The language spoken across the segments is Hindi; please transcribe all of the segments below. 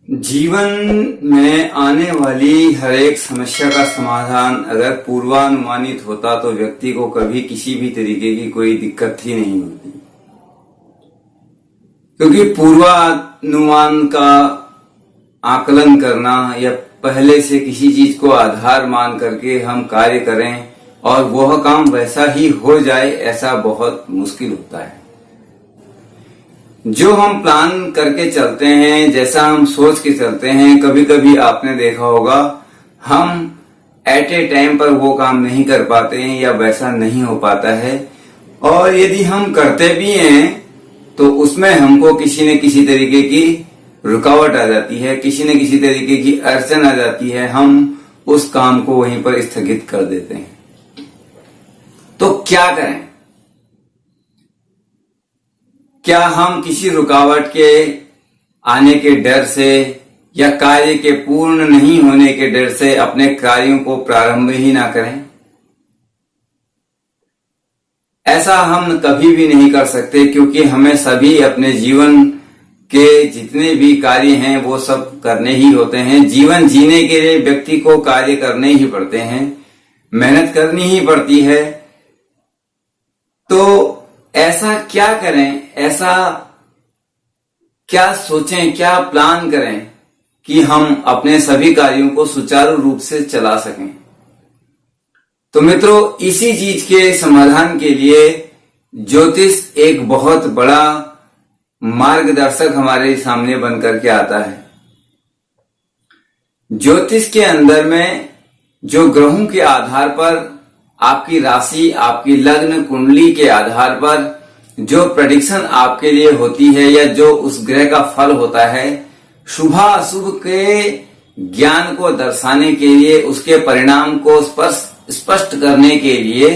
जीवन में आने वाली हर एक समस्या का समाधान अगर पूर्वानुमानित होता तो व्यक्ति को कभी किसी भी तरीके की कोई दिक्कत ही नहीं होती, क्योंकि पूर्वानुमान का आकलन करना या पहले से किसी चीज को आधार मान करके हम कार्य करें और वह काम वैसा ही हो जाए, ऐसा बहुत मुश्किल होता है। जो हम प्लान करके चलते हैं, जैसा हम सोच के चलते हैं, कभी कभी आपने देखा होगा हम एट ए टाइम पर वो काम नहीं कर पाते हैं या वैसा नहीं हो पाता है, और यदि हम करते भी हैं तो उसमें हमको किसी न किसी तरीके की रुकावट आ जाती है, किसी न किसी तरीके की अड़चन आ जाती है, हम उस काम को वहीं पर स्थगित कर देते हैं। तो क्या करें? क्या हम किसी रुकावट के आने के डर से या कार्य के पूर्ण नहीं होने के डर से अपने कार्यों को प्रारंभ ही ना करें? ऐसा हम कभी भी नहीं कर सकते, क्योंकि हमें सभी अपने जीवन के जितने भी कार्य हैं वो सब करने ही होते हैं। जीवन जीने के लिए व्यक्ति को कार्य करने ही पड़ते हैं, मेहनत करनी ही पड़ती है। तो ऐसा क्या करें, ऐसा क्या सोचें, क्या प्लान करें कि हम अपने सभी कार्यों को सुचारू रूप से चला सकें? तो मित्रों, इसी चीज के समाधान के लिए ज्योतिष एक बहुत बड़ा मार्गदर्शक हमारे सामने बनकर के आता है। ज्योतिष के अंदर में जो ग्रहों के आधार पर आपकी राशि, आपकी लग्न कुंडली के आधार पर जो प्रेडिक्शन आपके लिए होती है या जो उस ग्रह का फल होता है, शुभ अशुभ के ज्ञान को दर्शाने के लिए, उसके परिणाम को स्पष्ट करने के लिए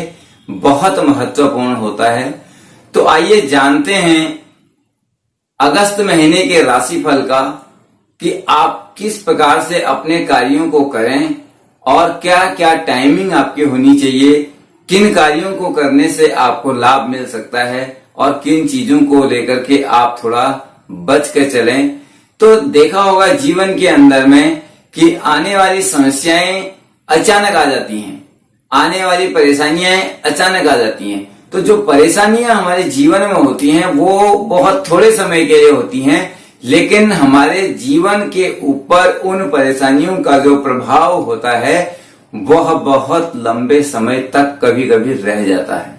बहुत महत्वपूर्ण होता है। तो आइए जानते हैं अगस्त महीने के राशिफल का, कि आप किस प्रकार से अपने कार्यों को करें और क्या क्या टाइमिंग आपकी होनी चाहिए, किन कार्यों को करने से आपको लाभ मिल सकता है और किन चीजों को लेकर के आप थोड़ा बच के चलें। तो देखा होगा जीवन के अंदर में कि आने वाली समस्याएं अचानक आ जाती हैं, आने वाली परेशानियां अचानक आ जाती हैं। तो जो परेशानियां हमारे जीवन में होती हैं वो बहुत थोड़े समय के लिए होती हैं, लेकिन हमारे जीवन के ऊपर उन परेशानियों का जो प्रभाव होता है वह बहुत लंबे समय तक कभी कभी रह जाता है।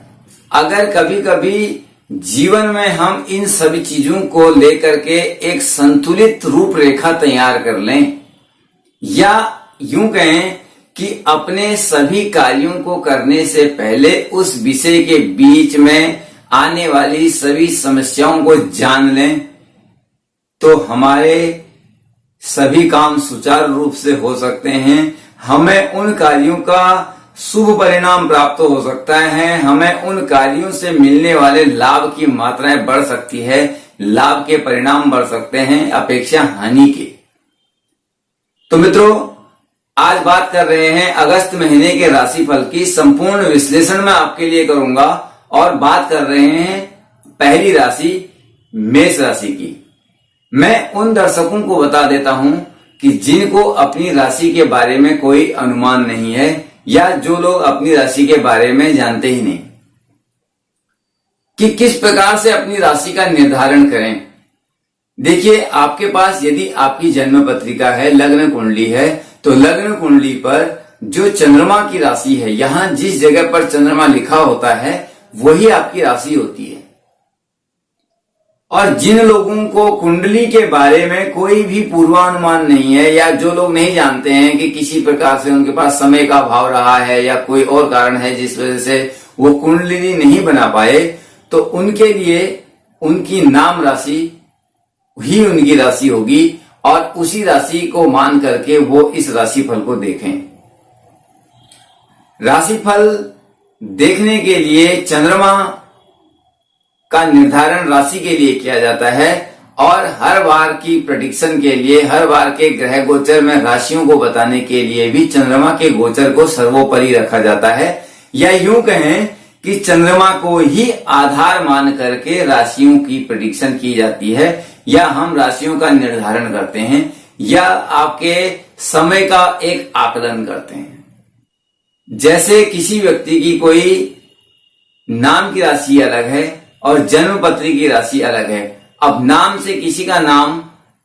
अगर कभी कभी जीवन में हम इन सभी चीजों को लेकर के एक संतुलित रूपरेखा तैयार कर लें, या यूं कहें कि अपने सभी कार्यों को करने से पहले उस विषय के बीच में आने वाली सभी समस्याओं को जान लें, तो हमारे सभी काम सुचारू रूप से हो सकते हैं। हमें उन कार्यों का शुभ परिणाम प्राप्त हो सकता है, हमें उन कार्यों से मिलने वाले लाभ की मात्राएं बढ़ सकती है, लाभ के परिणाम बढ़ सकते हैं अपेक्षा हानि के। तो मित्रों, आज बात कर रहे हैं अगस्त महीने के राशिफल की। संपूर्ण विश्लेषण मैं आपके लिए करूंगा और बात कर रहे हैं पहली राशि मेष राशि की। मैं उन दर्शकों को बता देता हूं कि जिनको अपनी राशि के बारे में कोई अनुमान नहीं है, या जो लोग अपनी राशि के बारे में जानते ही नहीं, कि किस प्रकार से अपनी राशि का निर्धारण करें। देखिए, आपके पास यदि आपकी जन्म पत्रिका है, लग्न कुंडली है, तो लग्न कुंडली पर जो चंद्रमा की राशि है, यहां जिस जगह पर चंद्रमा लिखा होता है वही आपकी राशि होती है। और जिन लोगों को कुंडली के बारे में कोई भी पूर्वानुमान नहीं है, या जो लोग नहीं जानते हैं कि किसी प्रकार से उनके पास समय का अभाव रहा है या कोई और कारण है जिस वजह से वो कुंडली नहीं बना पाए, तो उनके लिए उनकी नाम राशि ही उनकी राशि होगी, और उसी राशि को मान करके वो इस राशिफल को देखें। राशिफल देखने के लिए चंद्रमा का निर्धारण राशि के लिए किया जाता है, और हर बार की प्रेडिक्शन के लिए, हर बार के ग्रह गोचर में राशियों को बताने के लिए भी चंद्रमा के गोचर को सर्वोपरि रखा जाता है, या यूं कहें कि चंद्रमा को ही आधार मान करके राशियों की प्रेडिक्शन की जाती है, या हम राशियों का निर्धारण करते हैं। या आपके समय का एक आकलन करते हैं। जैसे किसी व्यक्ति की कोई नाम की राशि अलग है और जन्म पत्री की राशि अलग है। अब नाम से किसी का नाम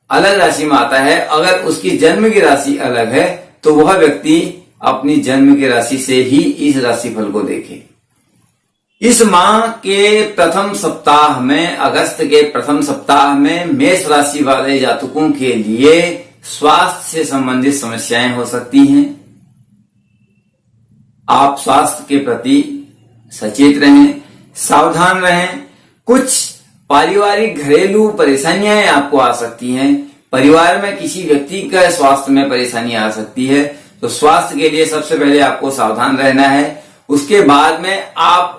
अलग राशि में आता है, अगर उसकी जन्म की राशि अलग है तो वह व्यक्ति अपनी जन्म की राशि से ही इस राशिफल को देखे। इस माह के प्रथम सप्ताह में, अगस्त के प्रथम सप्ताह में मेष राशि वाले जातकों के लिए स्वास्थ्य से संबंधित समस्याएं हो सकती हैं। आप स्वास्थ्य के प्रति सचेत रहें, सावधान रहें। कुछ पारिवारिक घरेलू परेशानियां आपको आ सकती हैं। परिवार में किसी व्यक्ति का स्वास्थ्य में परेशानी आ सकती है, तो स्वास्थ्य के लिए सबसे पहले आपको सावधान रहना है। उसके बाद में आप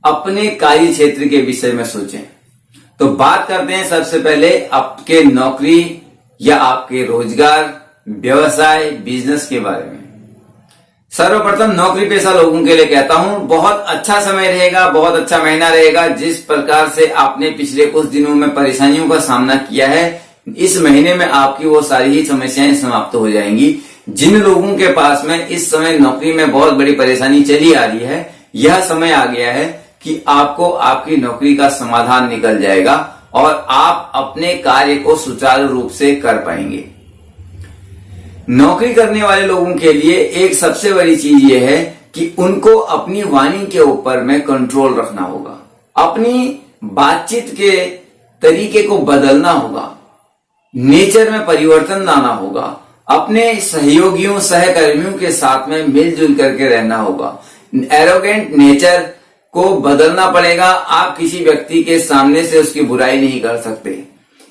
अपने कार्य क्षेत्र के विषय में सोचें। तो बात करते हैं सबसे पहले आपके नौकरी या आपके रोजगार, व्यवसाय, बिजनेस के बारे में। सर्वप्रथम नौकरी पेशा लोगों के लिए कहता हूं, बहुत अच्छा समय रहेगा, बहुत अच्छा महीना रहेगा। जिस प्रकार से आपने पिछले कुछ दिनों में परेशानियों का सामना किया है, इस महीने में आपकी वो सारी ही समस्याएं समाप्त हो जाएंगी। जिन लोगों के पास में इस समय नौकरी में बहुत बड़ी परेशानी चली आ रही है, यह समय आ गया है कि आपको आपकी नौकरी का समाधान निकल जाएगा और आप अपने कार्य को सुचारू रूप से कर पाएंगे। नौकरी करने वाले लोगों के लिए एक सबसे बड़ी चीज यह है कि उनको अपनी वाणी के ऊपर में कंट्रोल रखना होगा, अपनी बातचीत के तरीके को बदलना होगा, नेचर में परिवर्तन लाना होगा, अपने सहयोगियों सहकर्मियों के साथ में मिलजुल करके रहना होगा। एरोगेंट नेचर को बदलना पड़ेगा। आप किसी व्यक्ति के सामने से उसकी बुराई नहीं कर सकते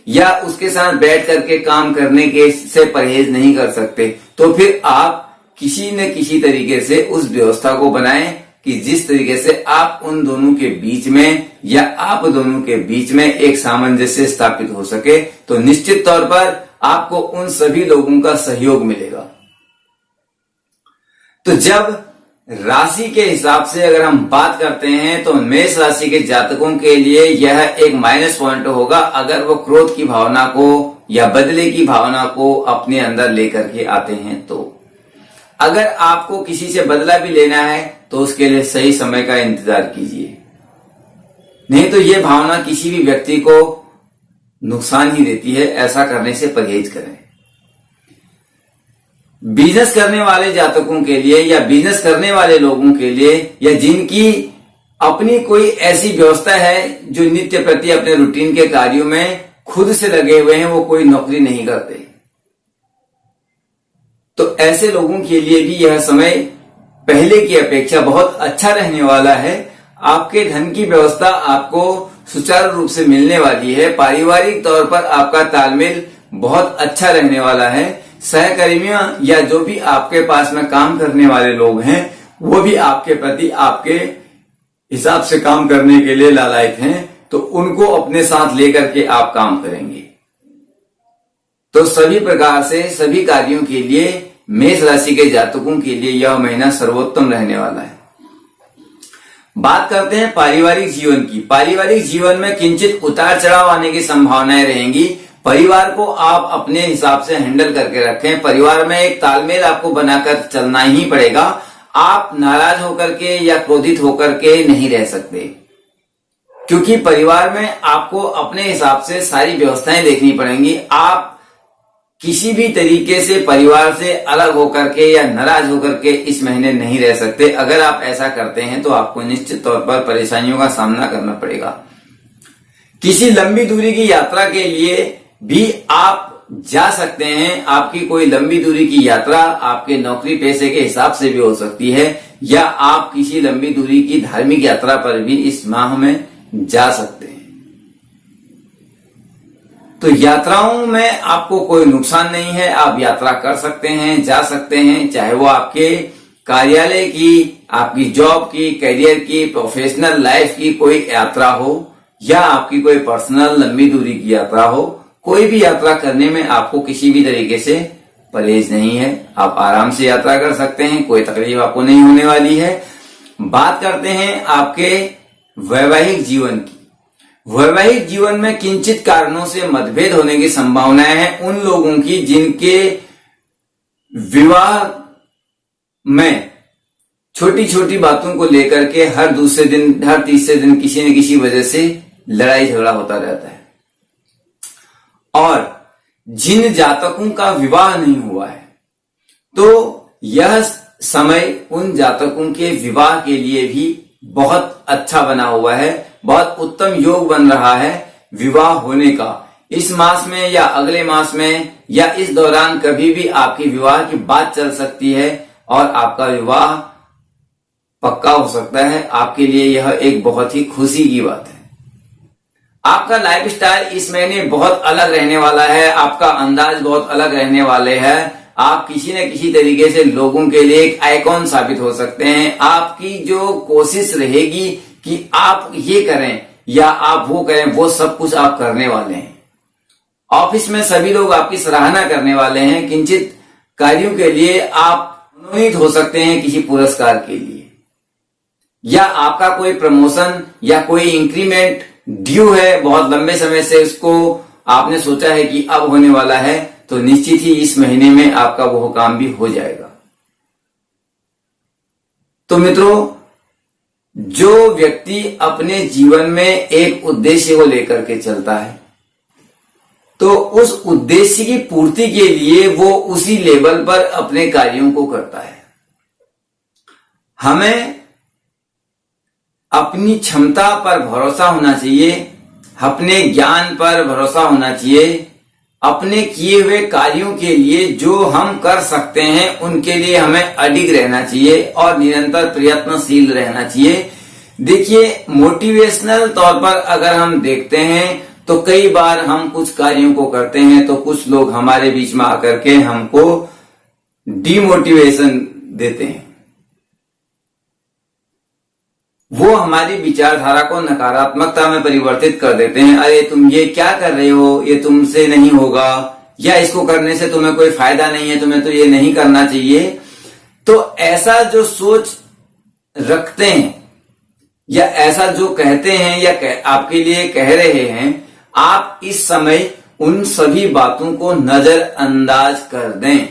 या उसके साथ बैठ करके काम करने के से परहेज नहीं कर सकते। तो फिर आप किसी न किसी तरीके से उस व्यवस्था को बनाएं कि जिस तरीके से आप उन दोनों के बीच में या आप दोनों के बीच में एक सामंजस्य स्थापित हो सके। तो निश्चित तौर पर आपको उन सभी लोगों का सहयोग मिलेगा। तो जब राशि के हिसाब से अगर हम बात करते हैं तो मेष राशि के जातकों के लिए यह एक माइनस पॉइंट होगा अगर वो क्रोध की भावना को या बदले की भावना को अपने अंदर लेकर के आते हैं। तो अगर आपको किसी से बदला भी लेना है तो उसके लिए सही समय का इंतजार कीजिए, नहीं तो ये भावना किसी भी व्यक्ति को नुकसान ही देती है। ऐसा करने से परहेज करें। बिजनेस करने वाले जातकों के लिए या बिजनेस करने वाले लोगों के लिए या जिनकी अपनी कोई ऐसी व्यवस्था है जो नित्य प्रति अपने रूटीन के कार्यों में खुद से लगे हुए हैं, वो कोई नौकरी नहीं करते, तो ऐसे लोगों के लिए भी यह समय पहले की अपेक्षा बहुत अच्छा रहने वाला है। आपके धन की व्यवस्था आपको सुचारू रूप से मिलने वाली है। पारिवारिक तौर पर आपका तालमेल बहुत अच्छा रहने वाला है। सहकर्मियों या जो भी आपके पास में काम करने वाले लोग हैं, वो भी आपके प्रति आपके हिसाब से काम करने के लिए लालायित हैं, तो उनको अपने साथ लेकर के आप काम करेंगे। तो सभी प्रकार से सभी कार्यों के लिए मेष राशि के जातकों के लिए यह महीना सर्वोत्तम रहने वाला है। बात करते हैं पारिवारिक जीवन की। पारिवारिक जीवन में किंचित उतार चढ़ाव आने की संभावनाएं रहेंगी। परिवार को आप अपने हिसाब से हैंडल करके रखें। परिवार में एक तालमेल आपको बनाकर चलना ही पड़ेगा। आप नाराज होकर के या क्रोधित होकर के नहीं रह सकते, क्योंकि परिवार में आपको अपने हिसाब से सारी व्यवस्थाएं देखनी पड़ेंगी। आप किसी भी तरीके से परिवार से अलग होकर के या नाराज होकर के इस महीने नहीं रह सकते। अगर आप ऐसा करते हैं तो आपको निश्चित तौर पर परेशानियों का सामना करना पड़ेगा। किसी लंबी दूरी की यात्रा के लिए भी आप जा सकते हैं। आपकी कोई लंबी दूरी की यात्रा आपके नौकरी पेशे के हिसाब से भी हो सकती है, या आप किसी लंबी दूरी की धार्मिक यात्रा पर भी इस माह में जा सकते हैं। तो यात्राओं में आपको कोई नुकसान नहीं है। आप यात्रा कर सकते हैं, जा सकते हैं, चाहे वो आपके कार्यालय की, आपकी जॉब की, करियर की, प्रोफेशनल लाइफ की कोई यात्रा हो या आपकी कोई पर्सनल लंबी दूरी की यात्रा हो। कोई भी यात्रा करने में आपको किसी भी तरीके से परहेज नहीं है। आप आराम से यात्रा कर सकते हैं, कोई तकलीफ आपको नहीं होने वाली है। बात करते हैं आपके वैवाहिक जीवन की। वैवाहिक जीवन में किंचित कारणों से मतभेद होने की संभावनाएं हैं उन लोगों की जिनके विवाह में छोटी छोटी बातों को लेकर के हर दूसरे दिन, हर तीसरे दिन किसी न किसी वजह से लड़ाई झगड़ा होता रहता है। और जिन जातकों का विवाह नहीं हुआ है, तो यह समय उन जातकों के विवाह के लिए भी बहुत अच्छा बना हुआ है, बहुत उत्तम योग बन रहा है विवाह होने का। इस मास में या अगले मास में या इस दौरान कभी भी आपकी विवाह की बात चल सकती है और आपका विवाह पक्का हो सकता है। आपके लिए यह एक बहुत ही खुशी की बात है। आपका लाइफस्टाइल इस महीने बहुत अलग रहने वाला है, आपका अंदाज बहुत अलग रहने वाले हैं। आप किसी न किसी तरीके से लोगों के लिए एक आइकॉन साबित हो सकते हैं। आपकी जो कोशिश रहेगी कि आप ये करें या आप वो करें, वो सब कुछ आप करने वाले हैं। ऑफिस में सभी लोग आपकी सराहना करने वाले हैं। किंचित कार्यों के लिए आप मनोनीत हो सकते हैं किसी पुरस्कार के लिए, या आपका कोई प्रमोशन या कोई इंक्रीमेंट ड्यू है, बहुत लंबे समय से उसको आपने सोचा है कि अब होने वाला है, तो निश्चित ही इस महीने में आपका वो काम भी हो जाएगा। तो मित्रों, जो व्यक्ति अपने जीवन में एक उद्देश्य को लेकर के चलता है, तो उस उद्देश्य की पूर्ति के लिए वो उसी लेवल पर अपने कार्यों को करता है। हमें अपनी क्षमता पर भरोसा होना चाहिए, अपने ज्ञान पर भरोसा होना चाहिए, अपने किए हुए कार्यों के लिए जो हम कर सकते हैं उनके लिए हमें अडिग रहना चाहिए और निरंतर प्रयत्नशील रहना चाहिए। देखिए, मोटिवेशनल तौर पर अगर हम देखते हैं तो कई बार हम कुछ कार्यों को करते हैं तो कुछ लोग हमारे बीच में आकर के हमको डिमोटिवेशन देते हैं। वो हमारी विचारधारा को नकारात्मकता में परिवर्तित कर देते हैं। अरे तुम ये क्या कर रहे हो, ये तुमसे नहीं होगा, या इसको करने से तुम्हें कोई फायदा नहीं है, तुम्हें तो ये नहीं करना चाहिए। तो ऐसा जो सोच रखते हैं या ऐसा जो कहते हैं या आपके लिए कह रहे हैं, आप इस समय उन सभी बातों को नजरअंदाज कर दें।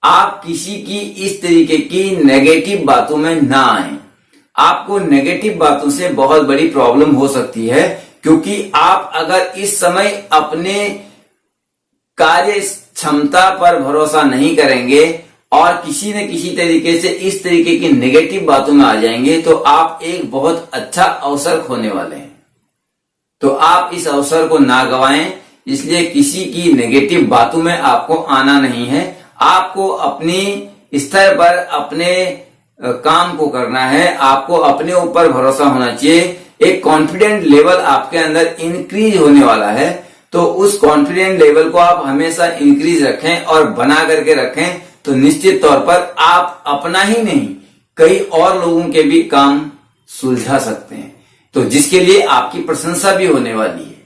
आप किसी की इस तरीके की नेगेटिव बातों में ना आए। आपको नेगेटिव बातों से बहुत बड़ी प्रॉब्लम हो सकती है, क्योंकि आप अगर इस समय अपने कार्य क्षमता पर भरोसा नहीं करेंगे और किसी न किसी तरीके से इस तरीके की नेगेटिव बातों में आ जाएंगे, तो आप एक बहुत अच्छा अवसर खोने वाले हैं। तो आप इस अवसर को ना गवाएं, इसलिए किसी की नेगेटिव बातों में आपको आना नहीं है। आपको अपनी स्तर पर अपने काम को करना है, आपको अपने ऊपर भरोसा होना चाहिए। एक कॉन्फिडेंट लेवल आपके अंदर इंक्रीज होने वाला है, तो उस कॉन्फिडेंट लेवल को आप हमेशा इंक्रीज रखें और बना करके रखें, तो निश्चित तौर पर आप अपना ही नहीं कई और लोगों के भी काम सुलझा सकते हैं, तो जिसके लिए आपकी प्रशंसा भी होने वाली है।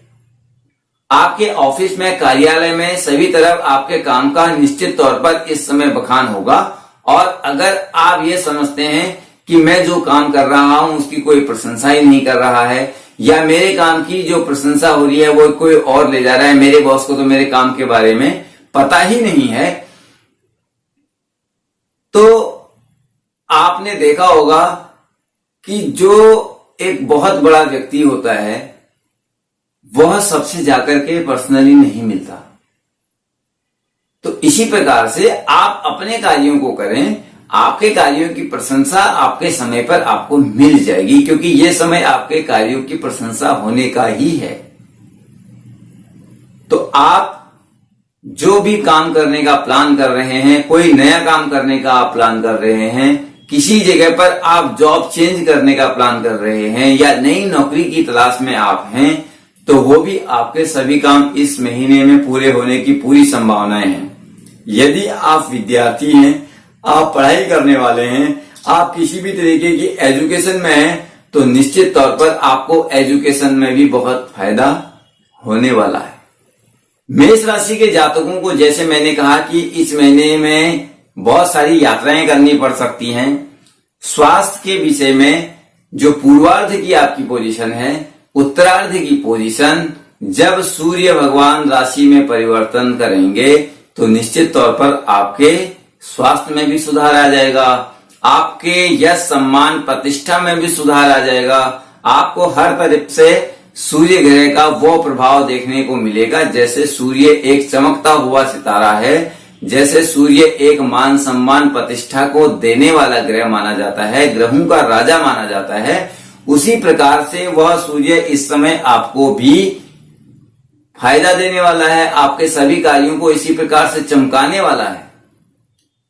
आपके ऑफिस में, कार्यालय में सभी तरफ आपके काम का निश्चित तौर पर इस समय बखान होगा। और अगर आप ये समझते हैं कि मैं जो काम कर रहा हूं उसकी कोई प्रशंसा ही नहीं कर रहा है, या मेरे काम की जो प्रशंसा हो रही है वो कोई और ले जा रहा है, मेरे बॉस को तो मेरे काम के बारे में पता ही नहीं है, तो आपने देखा होगा कि जो एक बहुत बड़ा व्यक्ति होता है वह सबसे जाकर के पर्सनली नहीं मिलता। तो इसी प्रकार से आप अपने कार्यों को करें, आपके कार्यों की प्रशंसा आपके समय पर आपको मिल जाएगी, क्योंकि यह समय आपके कार्यों की प्रशंसा होने का ही है। तो आप जो भी काम करने का प्लान कर रहे हैं, कोई नया काम करने का आप प्लान कर रहे हैं, किसी जगह पर आप जॉब चेंज करने का प्लान कर रहे हैं, या नई नौकरी की तलाश में आप हैं, तो वो भी आपके सभी काम इस महीने में पूरे होने की पूरी संभावनाएं हैं। यदि आप विद्यार्थी हैं, आप पढ़ाई करने वाले हैं, आप किसी भी तरीके की एजुकेशन में हैं, तो निश्चित तौर पर आपको एजुकेशन में भी बहुत फायदा होने वाला है। मेष राशि के जातकों को जैसे मैंने कहा कि इस महीने में बहुत सारी यात्राएं करनी पड़ सकती हैं। स्वास्थ्य के विषय में जो पूर्वार्ध की आपकी पोजीशन है उत्तरार्ध की पोजीशन जब सूर्य भगवान राशि में परिवर्तन करेंगे तो निश्चित तौर पर आपके स्वास्थ्य में भी सुधार आ जाएगा, आपके यश सम्मान प्रतिष्ठा में भी सुधार आ जाएगा। आपको हर तरफ से सूर्य ग्रह का वो प्रभाव देखने को मिलेगा जैसे सूर्य एक चमकता हुआ सितारा है, जैसे सूर्य एक मान सम्मान प्रतिष्ठा को देने वाला ग्रह माना जाता है, ग्रहों का राजा माना जाता है, उसी प्रकार से वह सूर्य इस समय आपको भी फायदा देने वाला है, आपके सभी कार्यों को इसी प्रकार से चमकाने वाला है।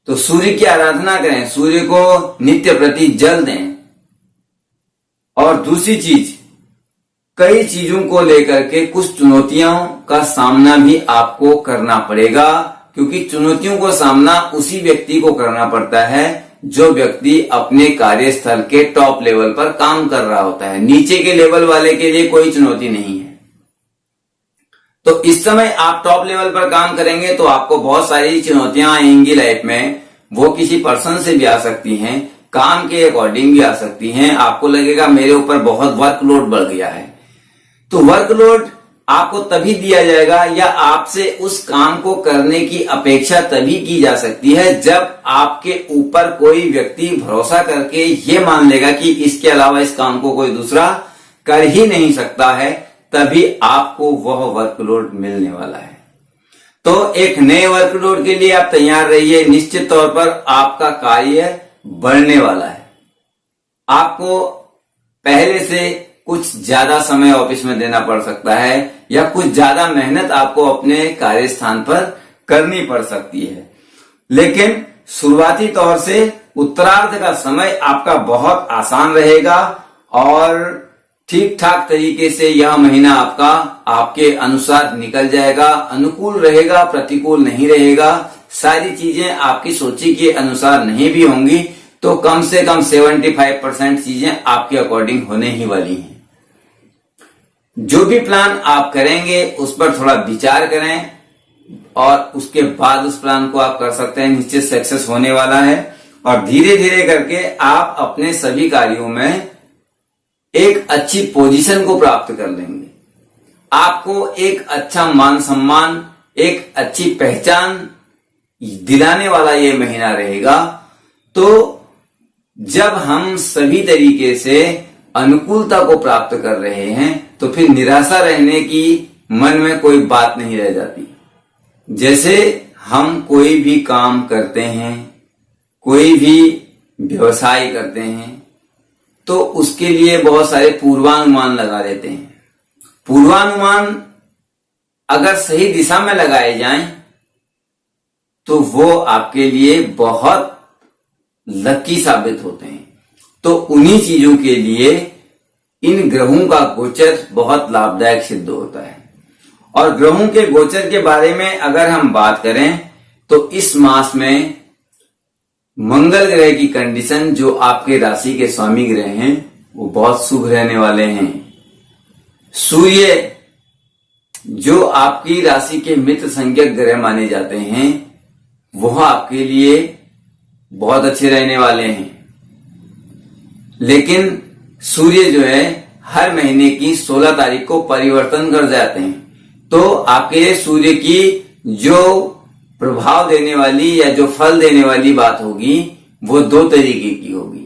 तो सूर्य की आराधना करें, सूर्य को नित्य प्रति जल दें। और दूसरी चीज, कई चीजों को लेकर के कुछ चुनौतियों का सामना भी आपको करना पड़ेगा, क्योंकि चुनौतियों को सामना उसी व्यक्ति को करना पड़ता है जो व्यक्ति अपने कार्यस्थल के टॉप लेवल पर काम कर रहा होता है। नीचे के लेवल वाले के लिए कोई चुनौती नहीं है। तो इस समय आप टॉप लेवल पर काम करेंगे तो आपको बहुत सारी चुनौतियां आएंगी लाइफ में। वो किसी पर्सन से भी आ सकती हैं, काम के अकॉर्डिंग भी आ सकती हैं। आपको लगेगा मेरे ऊपर बहुत वर्कलोड बढ़ गया है, तो वर्कलोड आपको तभी दिया जाएगा या आपसे उस काम को करने की अपेक्षा तभी की जा सकती है जब आपके ऊपर कोई व्यक्ति भरोसा करके ये मान लेगा कि इसके अलावा इस काम को कोई दूसरा कर ही नहीं सकता है, तभी आपको वह वर्कलोड मिलने वाला है। तो एक नए वर्कलोड के लिए आप तैयार रहिए। निश्चित तौर पर आपका कार्य बढ़ने वाला है। आपको पहले से कुछ ज्यादा समय ऑफिस में देना पड़ सकता है या कुछ ज्यादा मेहनत आपको अपने कार्यस्थान पर करनी पड़ सकती है, लेकिन शुरुआती तौर से उत्तरार्ध का समय आपका बहुत आसान रहेगा और ठीक ठाक तरीके से यह महीना आपका आपके अनुसार निकल जाएगा। अनुकूल रहेगा, प्रतिकूल नहीं रहेगा। सारी चीजें आपकी सोची के अनुसार नहीं भी होंगी तो कम से कम 75% चीजें आपके अकॉर्डिंग होने ही वाली हैं। जो भी प्लान आप करेंगे उस पर थोड़ा विचार करें और उसके बाद उस प्लान को आप कर सकते हैं। निश्चित सक्सेस होने वाला है और धीरे धीरे करके आप अपने सभी कार्यों में एक अच्छी पोजीशन को प्राप्त कर लेंगे। आपको एक अच्छा मान सम्मान, एक अच्छी पहचान दिलाने वाला ये महीना रहेगा। तो जब हम सभी तरीके से अनुकूलता को प्राप्त कर रहे हैं तो फिर निराशा रहने की मन में कोई बात नहीं रह जाती। जैसे हम कोई भी काम करते हैं, कोई भी व्यवसाय करते हैं तो उसके लिए बहुत सारे पूर्वानुमान लगा लेते हैं। पूर्वानुमान अगर सही दिशा में लगाए जाएं तो वो आपके लिए बहुत लकी साबित होते हैं। तो उन्हीं चीजों के लिए इन ग्रहों का गोचर बहुत लाभदायक सिद्ध होता है। और ग्रहों के गोचर के बारे में अगर हम बात करें तो इस मास में मंगल ग्रह की कंडीशन जो आपके राशि के स्वामी ग्रह हैं वो बहुत शुभ रहने वाले हैं। सूर्य जो आपकी राशि के मित्र संज्ञक ग्रह माने जाते हैं वह आपके लिए बहुत अच्छे रहने वाले हैं। लेकिन सूर्य जो है हर महीने की 16 तारीख को परिवर्तन कर जाते हैं। तो आपके लिए सूर्य की जो प्रभाव देने वाली या जो फल देने वाली बात होगी वो 2 तरीके की होगी।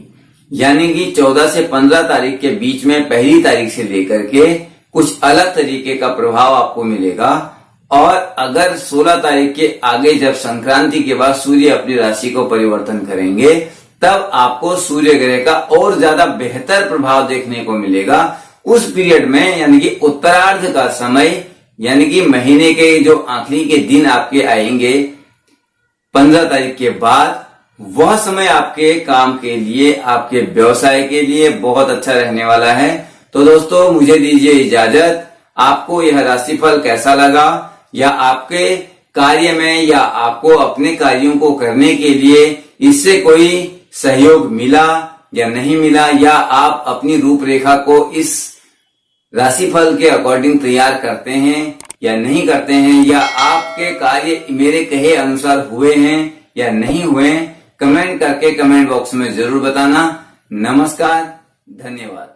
यानी कि 14 से 15 तारीख के बीच में पहली तारीख से लेकर के कुछ अलग तरीके का प्रभाव आपको मिलेगा। और अगर 16 तारीख के आगे जब संक्रांति के बाद सूर्य अपनी राशि को परिवर्तन करेंगे तब आपको सूर्य ग्रह का और ज्यादा बेहतर प्रभाव देखने को मिलेगा। उस पीरियड में यानी कि उत्तरार्ध का समय यानी कि महीने के जो आखिरी के दिन आपके आएंगे 15 तारीख के बाद, वह समय आपके काम के लिए, आपके व्यवसाय के लिए बहुत अच्छा रहने वाला है। तो दोस्तों मुझे दीजिए इजाजत। आपको यह राशिफल कैसा लगा या आपके कार्य में या आपको अपने कार्यों को करने के लिए इससे कोई सहयोग मिला या नहीं मिला, या आप अपनी रूपरेखा को इस राशिफल के अकॉर्डिंग तैयार करते हैं या नहीं करते हैं, या आपके कार्य मेरे कहे अनुसार हुए हैं या नहीं हुए, कमेंट करके कमेंट बॉक्स में जरूर बताना। नमस्कार, धन्यवाद।